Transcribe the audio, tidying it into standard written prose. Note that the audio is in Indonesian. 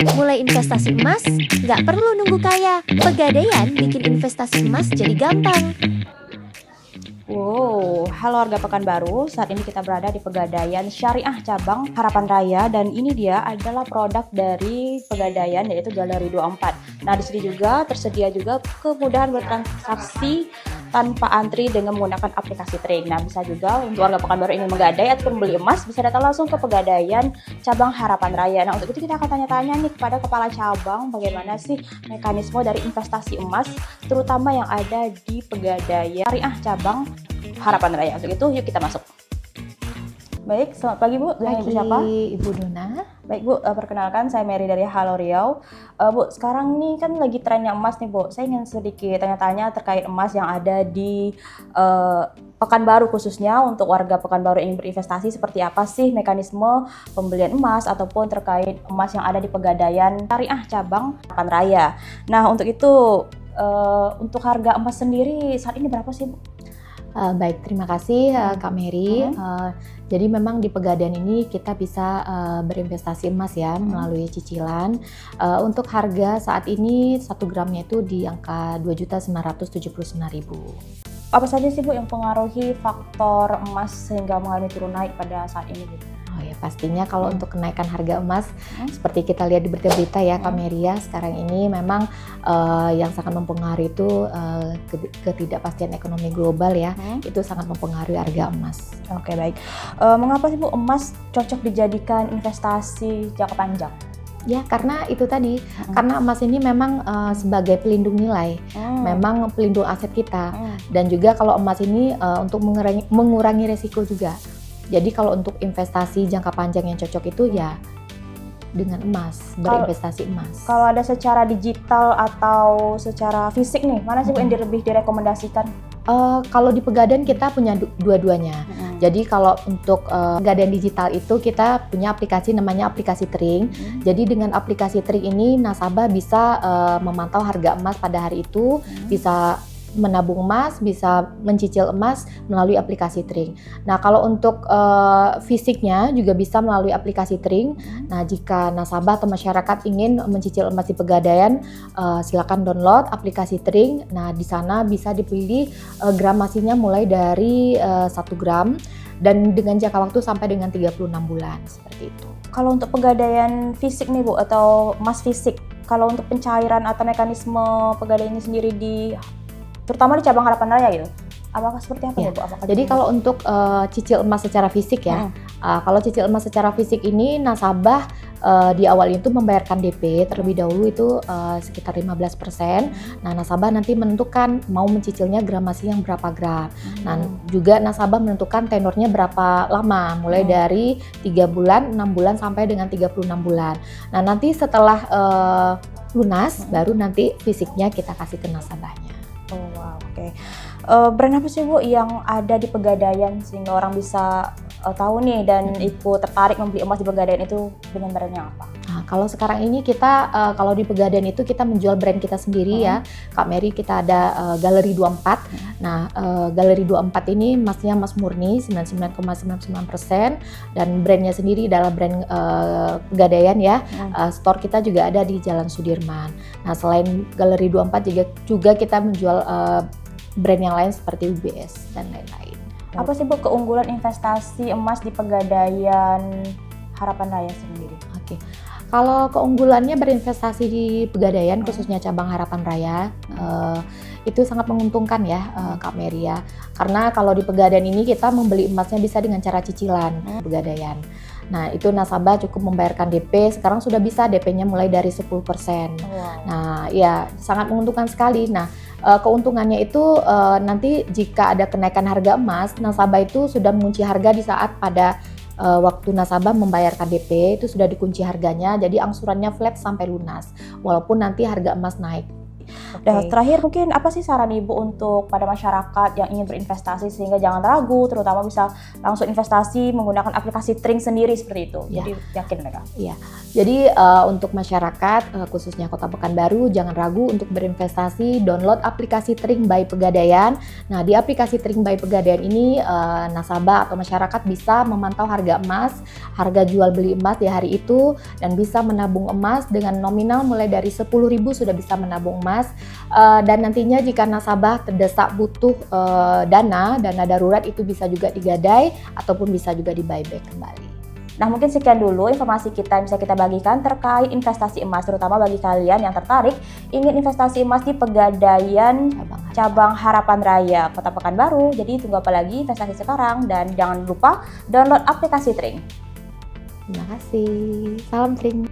Mulai investasi emas, nggak perlu nunggu kaya. Pegadaian bikin investasi emas jadi gampang. Wow, halo warga Pekanbaru. Saat ini kita berada di Pegadaian Syariah Cabang Harapan Raya dan ini dia adalah produk dari Pegadaian yaitu Galeri 24. Nah, di sini juga tersedia juga kemudahan bertransaksi tanpa antri dengan menggunakan aplikasi Tring. Nah, bisa juga untuk warga Pekanbaru ingin menggadai ataupun beli emas bisa datang langsung ke Pegadaian Cabang Harapan Raya. Nah, untuk itu kita akan tanya-tanya nih kepada kepala cabang bagaimana sih mekanisme dari investasi emas terutama yang ada di Pegadaian Syariah Cabang Harapan Raya. Untuk itu yuk kita masuk. Baik, selamat pagi Bu. Dengan Ibu siapa? Ibu Dona. Baik Bu, perkenalkan saya Mary dari Halo Riau. Bu, sekarang ini kan lagi trennya emas nih Bu. Saya ingin sedikit tanya-tanya terkait emas yang ada di Pekanbaru khususnya untuk warga Pekanbaru yang ingin berinvestasi seperti apa sih mekanisme pembelian emas ataupun terkait emas yang ada di Pegadaian Syariah Cabang Harapan Raya. Nah, untuk itu untuk harga emas sendiri saat ini berapa sih Bu? Baik, terima kasih Kak Mary. Jadi memang di Pegadaian ini kita bisa berinvestasi emas ya melalui cicilan. Untuk harga saat ini 1 gramnya itu di angka 2.979.000. Apa saja sih Bu yang mempengaruhi faktor emas sehingga mengalami turun naik pada saat ini Bu? Oh ya, pastinya kalau untuk kenaikan harga emas seperti kita lihat di berita-berita ya Kak Mary ya, sekarang ini memang yang sangat mempengaruhi itu ketidakpastian ekonomi global ya, itu sangat mempengaruhi harga emas. Oke, baik. Mengapa sih Bu emas cocok dijadikan investasi jangka panjang? Ya, karena itu tadi, karena emas ini memang sebagai pelindung nilai, memang pelindung aset kita, dan juga kalau emas ini untuk mengurangi resiko juga. Jadi kalau untuk investasi jangka panjang yang cocok itu ya dengan emas, berinvestasi emas. Kalau ada secara digital atau secara fisik nih, mana sih Bu yang lebih direkomendasikan? Kalau di Pegadaian kita punya dua-duanya. Jadi kalau untuk Pegadaian digital itu kita punya aplikasi namanya aplikasi Tring. Jadi dengan aplikasi Tring ini nasabah bisa memantau harga emas pada hari itu, bisa menabung emas, bisa mencicil emas melalui aplikasi Tring. Nah, kalau untuk fisiknya juga bisa melalui aplikasi Tring. Nah, jika nasabah atau masyarakat ingin mencicil emas di Pegadaian, silakan download aplikasi Tring. Nah, di sana bisa dipilih gramasinya mulai dari 1 gram dan dengan jangka waktu sampai dengan 36 bulan seperti itu. Kalau untuk Pegadaian fisik nih Bu atau emas fisik, kalau untuk pencairan atau mekanisme Pegadaian ini sendiri terutama di cabang Harapan Raya gitu, apakah seperti apa ya Bu? Jadi kalau untuk cicil emas secara fisik ya, kalau cicil emas secara fisik ini nasabah di awal itu membayarkan DP terlebih dahulu itu sekitar 15%. Nah, nasabah nanti menentukan mau mencicilnya gramasi yang berapa gram. Nah, juga nasabah menentukan tenornya berapa lama, mulai dari 3 bulan, 6 bulan sampai dengan 36 bulan. Nah, nanti setelah lunas baru nanti fisiknya kita kasih ke nasabahnya. Oh wow, oke. Brand apa sih Bu yang ada di Pegadaian sehingga orang bisa tahu nih dan ikut tertarik membeli emas di Pegadaian itu dengan brandnya apa? Nah, kalau sekarang ini kita kalau di Pegadaian itu kita menjual brand kita sendiri ya, Kak Mary. Kita ada Galeri 24. Nah, Galeri 24 ini emasnya emas murni 99,99% dan brandnya sendiri adalah brand Pegadaian ya. Store kita juga ada di Jalan Sudirman. Nah, selain Galeri 24 juga kita menjual brand yang lain seperti UBS dan lain-lain. Apa sih Bu keunggulan investasi emas di Pegadaian Harapan Raya sendiri? Oke. Kalau keunggulannya berinvestasi di Pegadaian khususnya cabang Harapan Raya itu sangat menguntungkan ya Kak Mary ya. Karena kalau di Pegadaian ini kita membeli emasnya bisa dengan cara cicilan Pegadaian. Nah, itu nasabah cukup membayarkan DP, sekarang sudah bisa DP-nya mulai dari 10%. Nah, ya sangat menguntungkan sekali. Nah, keuntungannya itu nanti jika ada kenaikan harga emas, nasabah itu sudah mengunci harga di saat pada waktu nasabah membayarkan DP itu sudah dikunci harganya, jadi angsurannya flat sampai lunas, walaupun nanti harga emas naik. Dan terakhir mungkin apa sih saran Ibu untuk pada masyarakat yang ingin berinvestasi sehingga jangan ragu, terutama bisa langsung investasi menggunakan aplikasi Tring sendiri seperti itu. Ya. Jadi yakin mereka. Iya. Jadi untuk masyarakat khususnya Kota Pekanbaru jangan ragu untuk berinvestasi, download aplikasi Tring by Pegadaian. Nah, di aplikasi Tring by Pegadaian ini nasabah atau masyarakat bisa memantau harga emas, harga jual beli emas di hari itu, dan bisa menabung emas dengan nominal mulai dari 10.000 sudah bisa menabung emas. Dan nantinya jika nasabah terdesak butuh dana darurat itu bisa juga digadai ataupun bisa juga di buyback kembali. Nah, mungkin sekian dulu informasi kita yang bisa kita bagikan terkait investasi emas, terutama bagi kalian yang tertarik ingin investasi emas di Pegadaian Cabang Harapan Raya Kota Pekanbaru. Jadi tunggu apa lagi, investasi sekarang, dan jangan lupa download aplikasi Tring. Terima kasih. Salam Tring.